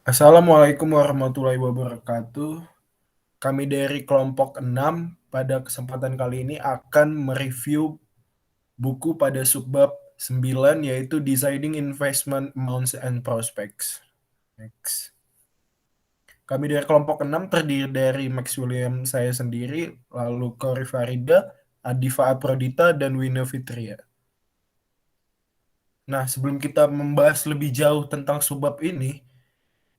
Assalamualaikum warahmatullahi wabarakatuh. Kami dari kelompok 6 pada kesempatan kali ini akan mereview buku pada subbab 9 yaitu Deciding Investment Amounts and Prospects. Next. Kami dari kelompok 6 terdiri dari Max William saya sendiri, lalu Kori Farida, Adifa Aprodita, dan Wina Fitria. Nah, sebelum kita membahas lebih jauh tentang subbab ini,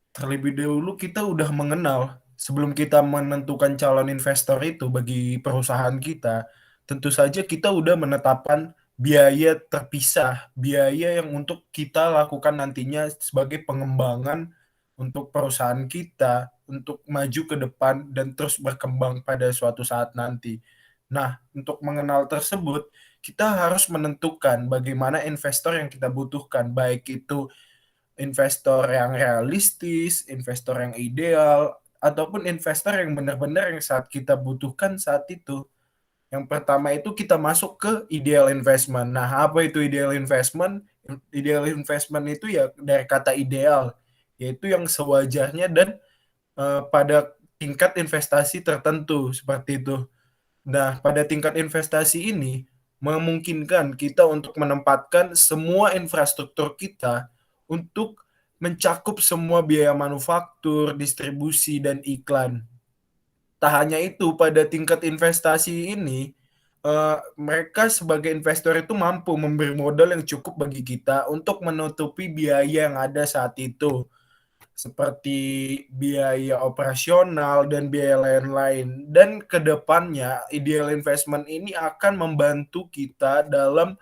terlebih dahulu kita udah mengenal sebelum kita menentukan calon investor itu bagi perusahaan kita, tentu saja kita udah menetapkan biaya terpisah, biaya yang untuk kita lakukan nantinya sebagai pengembangan untuk perusahaan kita, untuk maju ke depan dan terus berkembang pada suatu saat nanti. Nah, untuk mengenal tersebut, kita harus menentukan bagaimana investor yang kita butuhkan, baik itu investor yang realistis, investor yang ideal, ataupun investor yang benar-benar yang saat kita butuhkan saat itu. Yang pertama itu kita masuk ke ideal investment. Nah, apa itu ideal investment? Ideal investment itu ya dari kata ideal, yaitu yang sewajarnya dan pada tingkat investasi tertentu seperti itu. Nah, pada tingkat investasi ini memungkinkan kita untuk menempatkan semua infrastruktur kita untuk mencakup semua biaya manufaktur, distribusi, dan iklan. Tak hanya itu, pada tingkat investasi ini, mereka sebagai investor itu mampu memberi modal yang cukup bagi kita untuk menutupi biaya yang ada saat itu seperti biaya operasional dan biaya lain-lain. Dan ke depannya ideal investment ini akan membantu kita dalam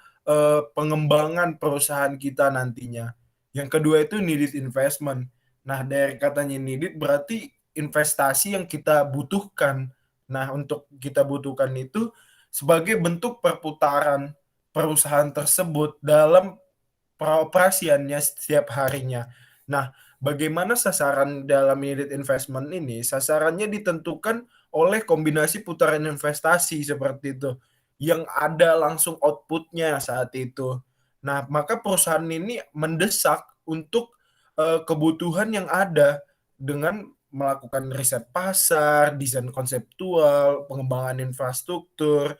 pengembangan perusahaan kita nantinya. Yang kedua itu needed investment. Nah, dari katanya needed berarti investasi yang kita butuhkan. Nah, untuk kita butuhkan itu sebagai bentuk perputaran perusahaan tersebut dalam peroperasiannya setiap harinya. Nah, bagaimana sasaran dalam unit investment ini? Sasarannya ditentukan oleh kombinasi putaran investasi seperti itu, yang ada langsung outputnya saat itu. Nah, maka perusahaan ini mendesak untuk kebutuhan yang ada dengan melakukan riset pasar, desain konseptual, pengembangan infrastruktur,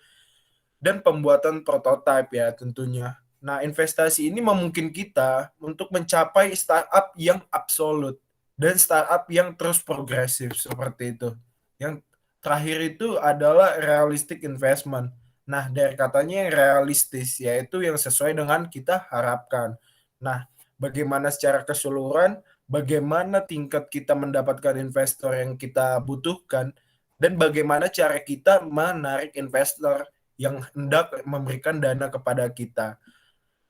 dan pembuatan prototipe ya tentunya. Nah, investasi ini memungkinkan kita untuk mencapai startup yang absolut dan startup yang terus progresif seperti itu. Yang terakhir itu adalah realistic investment. Nah, dari katanya yang realistis, yaitu yang sesuai dengan kita harapkan. Nah, bagaimana secara keseluruhan, bagaimana tingkat kita mendapatkan investor yang kita butuhkan, dan bagaimana cara kita menarik investor yang hendak memberikan dana kepada kita.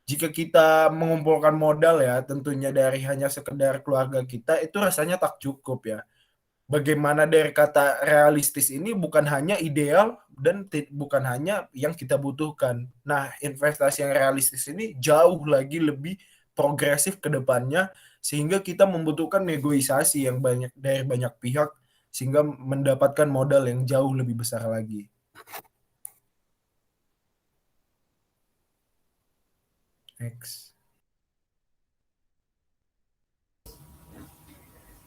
Jika kita mengumpulkan modal ya, tentunya dari hanya sekedar keluarga kita, itu rasanya tak cukup ya. Bagaimana dari kata realistis ini bukan hanya ideal dan bukan hanya yang kita butuhkan. Nah, investasi yang realistis ini jauh lagi lebih progresif ke depannya, sehingga kita membutuhkan negosiasi yang banyak dari banyak pihak, sehingga mendapatkan modal yang jauh lebih besar lagi. Next.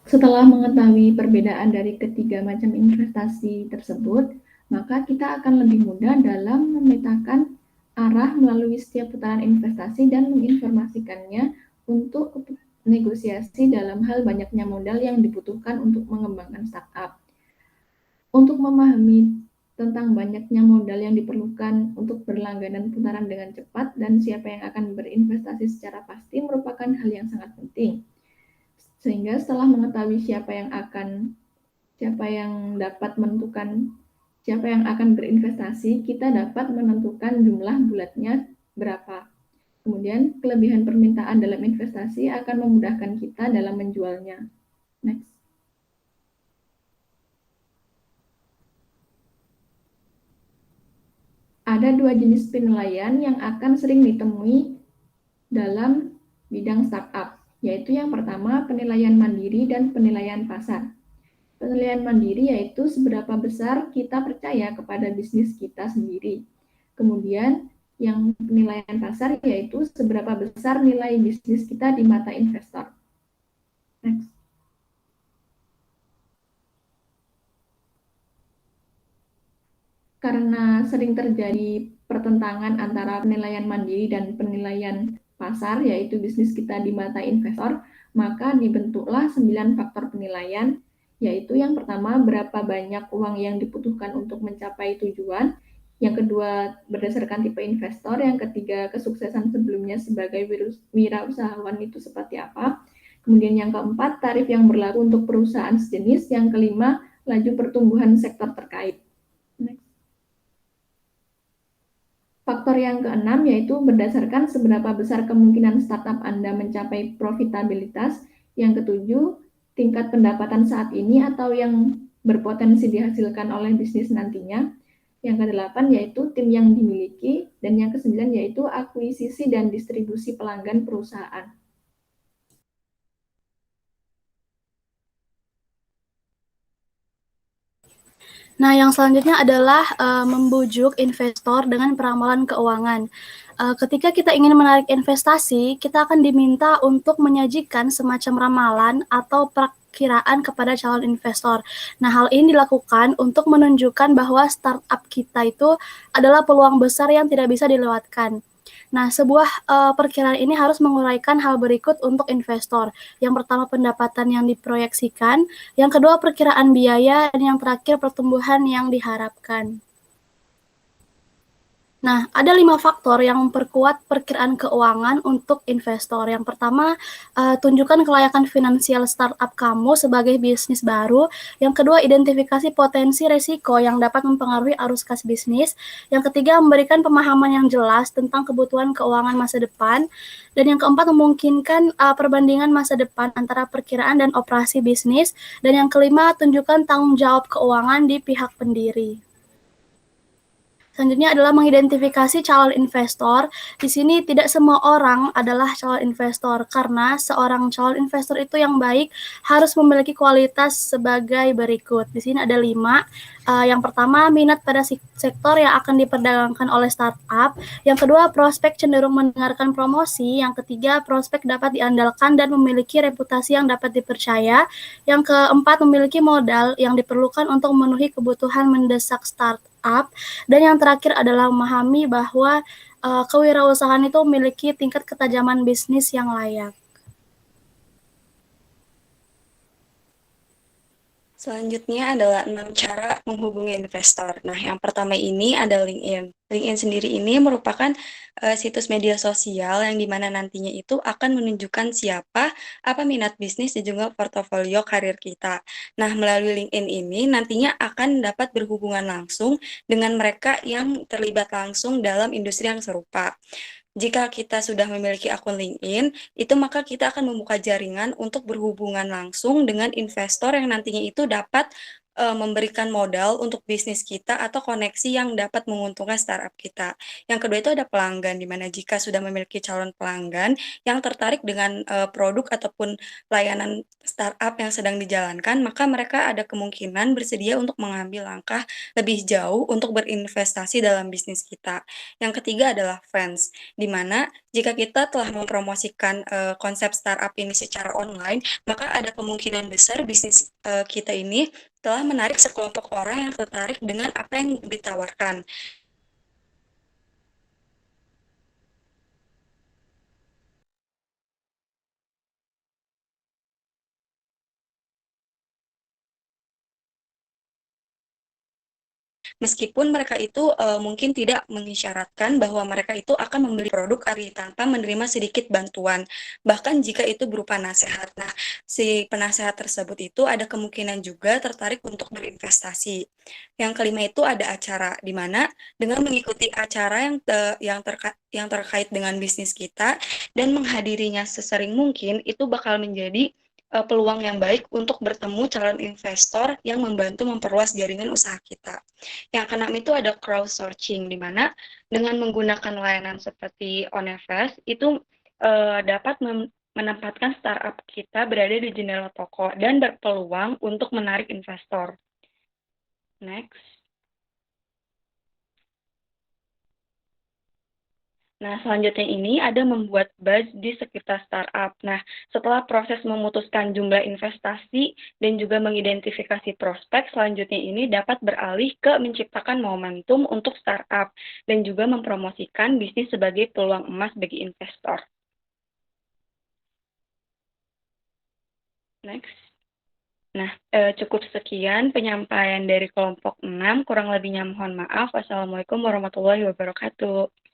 Setelah mengetahui perbedaan dari ketiga macam investasi tersebut, maka kita akan lebih mudah dalam memetakan arah melalui setiap putaran investasi dan menginformasikannya untuk negosiasi dalam hal banyaknya modal yang dibutuhkan untuk mengembangkan startup. Untuk memahami tentang banyaknya modal yang diperlukan untuk berlangganan putaran dengan cepat dan siapa yang akan berinvestasi secara pasti merupakan hal yang sangat penting. Sehingga setelah mengetahui siapa yang dapat menentukan siapa yang akan berinvestasi, kita dapat menentukan jumlah bulatnya berapa. Kemudian kelebihan permintaan dalam investasi akan memudahkan kita dalam menjualnya. Next. Ada dua jenis penilaian yang akan sering ditemui dalam bidang startup, yaitu yang pertama penilaian mandiri dan penilaian pasar. Penilaian mandiri yaitu seberapa besar kita percaya kepada bisnis kita sendiri. Kemudian yang penilaian pasar yaitu seberapa besar nilai bisnis kita di mata investor. Next. karena sering terjadi pertentangan antara penilaian mandiri dan penilaian pasar, yaitu bisnis kita di mata investor, maka dibentuklah 9 faktor penilaian, yaitu yang pertama, berapa banyak uang yang dibutuhkan untuk mencapai tujuan, yang kedua, berdasarkan tipe investor, yang ketiga, kesuksesan sebelumnya sebagai wirausahawan itu seperti apa, kemudian yang keempat, tarif yang berlaku untuk perusahaan sejenis, yang kelima, laju pertumbuhan sektor terkait. Next. Faktor yang keenam yaitu berdasarkan seberapa besar kemungkinan startup Anda mencapai profitabilitas. Yang ketujuh, tingkat pendapatan saat ini atau yang berpotensi dihasilkan oleh bisnis nantinya. Yang kedelapan yaitu tim yang dimiliki. Dan yang kesembilan yaitu akuisisi dan distribusi pelanggan perusahaan. Nah, yang selanjutnya adalah membujuk investor dengan peramalan keuangan. Ketika kita ingin menarik investasi, kita akan diminta untuk menyajikan semacam ramalan atau perkiraan kepada calon investor. Nah, hal ini dilakukan untuk menunjukkan bahwa startup kita itu adalah peluang besar yang tidak bisa dilewatkan. Nah, sebuah perkiraan ini harus menguraikan hal berikut untuk investor. Yang pertama, pendapatan yang diproyeksikan. Yang kedua, perkiraan biaya. Dan yang terakhir, pertumbuhan yang diharapkan. Nah, ada 5 faktor yang memperkuat perkiraan keuangan untuk investor. Yang pertama, tunjukkan kelayakan finansial startup kamu sebagai bisnis baru. Yang kedua, identifikasi potensi risiko yang dapat mempengaruhi arus kas bisnis. Yang ketiga, memberikan pemahaman yang jelas tentang kebutuhan keuangan masa depan. Dan yang keempat, memungkinkan perbandingan masa depan antara perkiraan dan operasi bisnis. Dan yang kelima, tunjukkan tanggung jawab keuangan di pihak pendiri. Selanjutnya adalah mengidentifikasi calon investor. Di sini tidak semua orang adalah calon investor karena seorang calon investor itu yang baik harus memiliki kualitas sebagai berikut. Di sini ada 5. Yang pertama, minat pada sektor yang akan diperdagangkan oleh startup. Yang kedua, prospek cenderung mendengarkan promosi. Yang ketiga, prospek dapat diandalkan dan memiliki reputasi yang dapat dipercaya. Yang keempat, memiliki modal yang diperlukan untuk memenuhi kebutuhan mendesak startup. Dan yang terakhir adalah memahami bahwa kewirausahaan itu memiliki tingkat ketajaman bisnis yang layak. Selanjutnya adalah 6 cara menghubungi investor. Nah, yang pertama ini ada LinkedIn. LinkedIn sendiri ini merupakan situs media sosial yang dimana nantinya itu akan menunjukkan siapa, apa minat bisnis, dan juga portofolio karir kita. Nah, melalui LinkedIn ini nantinya akan dapat berhubungan langsung dengan mereka yang terlibat langsung dalam industri yang serupa. Jika kita sudah memiliki akun LinkedIn, itu maka kita akan membuka jaringan untuk berhubungan langsung dengan investor yang nantinya itu dapat memberikan modal untuk bisnis kita atau koneksi yang dapat menguntungkan startup kita. Yang kedua itu ada pelanggan, di mana jika sudah memiliki calon pelanggan yang tertarik dengan produk ataupun layanan startup yang sedang dijalankan, maka mereka ada kemungkinan bersedia untuk mengambil langkah lebih jauh untuk berinvestasi dalam bisnis kita. Yang ketiga adalah fans, di mana jika kita telah mempromosikan konsep startup ini secara online, maka ada kemungkinan besar bisnis kita ini telah menarik sekelompok orang yang tertarik dengan apa yang ditawarkan. Meskipun mereka itu mungkin tidak mengisyaratkan bahwa mereka itu akan membeli produk tanpa menerima sedikit bantuan, bahkan jika itu berupa nasihat. Nah, si penasehat tersebut itu ada kemungkinan juga tertarik untuk berinvestasi. Yang kelima itu ada acara, di mana dengan mengikuti acara yang terkait dengan bisnis kita dan menghadirinya sesering mungkin, itu bakal menjadi peluang yang baik untuk bertemu calon investor yang membantu memperluas jaringan usaha kita. Yang keenam itu ada crowdsourcing, di mana dengan menggunakan layanan seperti Onevest, itu dapat menempatkan startup kita berada di jendela toko dan berpeluang untuk menarik investor. Next. Nah, selanjutnya ini ada membuat buzz di sekitar startup. Nah, setelah proses memutuskan jumlah investasi dan juga mengidentifikasi prospek, selanjutnya ini dapat beralih ke menciptakan momentum untuk startup dan juga mempromosikan bisnis sebagai peluang emas bagi investor. Next. Nah, cukup sekian penyampaian dari kelompok 6. Kurang lebihnya mohon maaf. Wassalamualaikum warahmatullahi wabarakatuh.